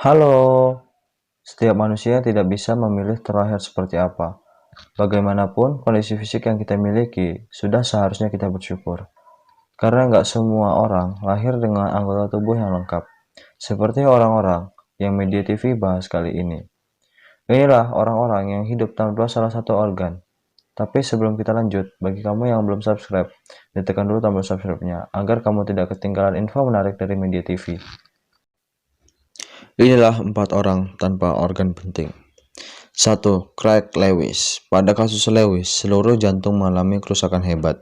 Halo, setiap manusia tidak bisa memilih terlahir seperti apa. Bagaimanapun, kondisi fisik yang kita miliki, sudah seharusnya kita bersyukur. Karena nggak semua orang lahir dengan anggota tubuh yang lengkap. Seperti orang-orang yang media TV bahas kali ini. Inilah orang-orang yang hidup tanpa salah satu organ. Tapi sebelum kita lanjut, bagi kamu yang belum subscribe, ditekan dulu tombol subscribe-nya, agar kamu tidak ketinggalan info menarik dari media TV. Inilah 4 orang tanpa organ penting. 1. Craig Lewis. Pada kasus Lewis, seluruh jantung mengalami kerusakan hebat.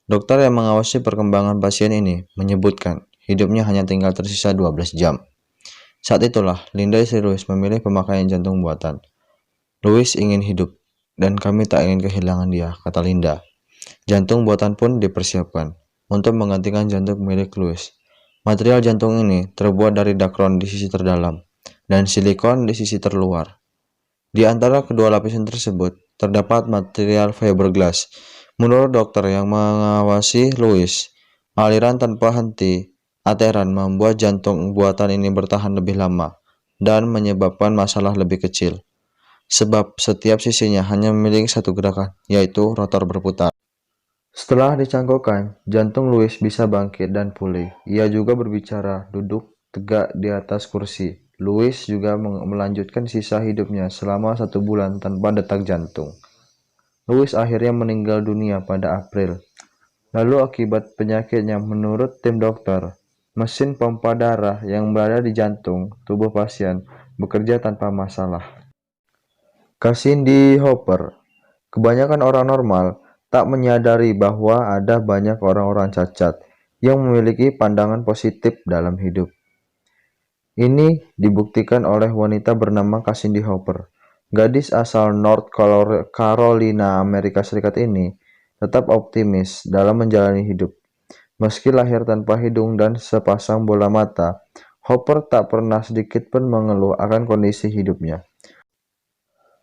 Dokter yang mengawasi perkembangan pasien ini menyebutkan hidupnya hanya tinggal tersisa 12 jam. Saat itulah, Linda istri Lewis memilih pemakaian jantung buatan. Lewis ingin hidup, dan kami tak ingin kehilangan dia, kata Linda. Jantung buatan pun dipersiapkan untuk menggantikan jantung milik Lewis. Material jantung ini terbuat dari dakron di sisi terdalam dan silikon di sisi terluar. Di antara kedua lapisan tersebut, terdapat material fiberglass. Menurut dokter yang mengawasi Lewis, aliran tanpa henti ateran membuat jantung buatan ini bertahan lebih lama dan menyebabkan masalah lebih kecil. Sebab setiap sisinya hanya memiliki satu gerakan, yaitu rotor berputar. Setelah dicangkokkan, jantung Lewis bisa bangkit dan pulih. Ia juga berbicara, duduk tegak di atas kursi. Lewis juga melanjutkan sisa hidupnya selama 1 bulan tanpa detak jantung. Lewis akhirnya meninggal dunia pada April. Lalu akibat penyakitnya, menurut tim dokter, mesin pompa darah yang berada di jantung tubuh pasien bekerja tanpa masalah. Cindy Hopper. Kebanyakan orang normal tak menyadari bahwa ada banyak orang-orang cacat yang memiliki pandangan positif dalam hidup. Ini dibuktikan oleh wanita bernama Cindy Hopper. Gadis asal North Carolina, Amerika Serikat ini tetap optimis dalam menjalani hidup. Meski lahir tanpa hidung dan sepasang bola mata, Hopper tak pernah sedikit pun mengeluh akan kondisi hidupnya.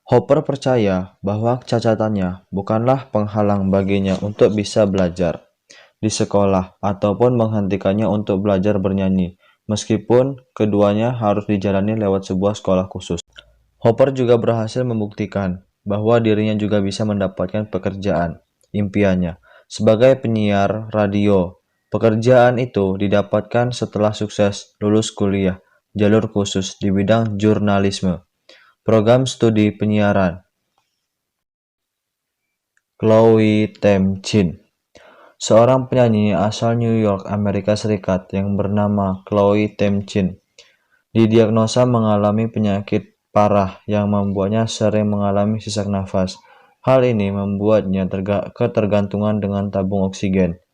Hopper percaya bahwa kecacatannya bukanlah penghalang baginya untuk bisa belajar di sekolah ataupun menghentikannya untuk belajar bernyanyi, meskipun keduanya harus dijalani lewat sebuah sekolah khusus. Hopper juga berhasil membuktikan bahwa dirinya juga bisa mendapatkan pekerjaan impiannya sebagai penyiar radio. Pekerjaan itu didapatkan setelah sukses lulus kuliah jalur khusus di bidang jurnalisme. Program studi penyiaran. Chloe Temchin, seorang penyanyi asal New York, Amerika Serikat yang bernama Chloe Temchin, didiagnosa mengalami penyakit parah yang membuatnya sering mengalami sesak nafas. Hal ini membuatnya ketergantungan dengan tabung oksigen.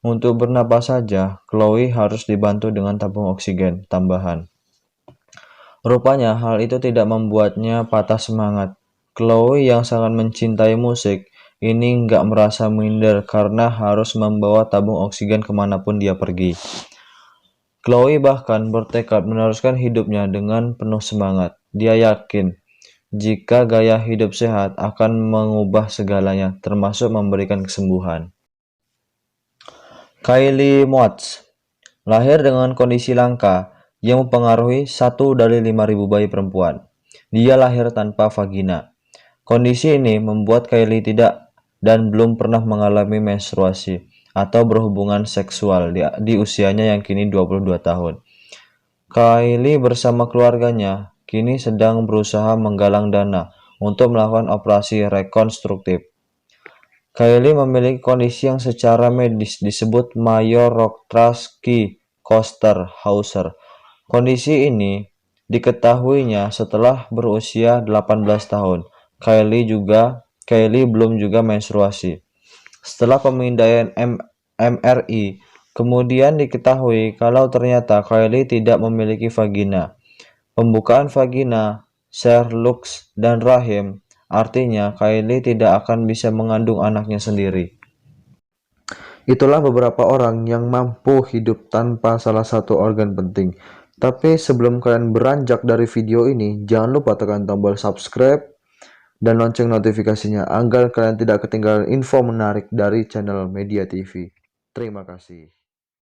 Untuk bernapas saja, Chloe harus dibantu dengan tabung oksigen tambahan. Rupanya hal itu tidak membuatnya patah semangat. Chloe yang sangat mencintai musik ini nggak merasa minder karena harus membawa tabung oksigen kemanapun dia pergi. Chloe bahkan bertekad meneruskan hidupnya dengan penuh semangat. Dia yakin jika gaya hidup sehat akan mengubah segalanya, termasuk memberikan kesembuhan. Kylie Motz lahir dengan kondisi langka yang mempengaruhi 1 dari 5.000 bayi perempuan. Dia lahir tanpa vagina. Kondisi ini membuat Kylie tidak dan belum pernah mengalami menstruasi atau berhubungan seksual di usianya yang kini 22 tahun. Kylie bersama keluarganya kini sedang berusaha menggalang dana untuk melakukan operasi rekonstruktif. Kylie memiliki kondisi yang secara medis disebut Mayer-Rokitansky Koster-Hauser. Kondisi ini diketahuinya setelah berusia 18 tahun. Kylie belum juga menstruasi. Setelah pemindaian MRI, kemudian diketahui kalau ternyata Kylie tidak memiliki vagina. Pembukaan vagina, cervix, dan rahim artinya Kylie tidak akan bisa mengandung anaknya sendiri. Itulah beberapa orang yang mampu hidup tanpa salah satu organ penting. Tapi sebelum kalian beranjak dari video ini, jangan lupa tekan tombol subscribe dan lonceng notifikasinya agar kalian tidak ketinggalan info menarik dari channel Media TV. Terima kasih.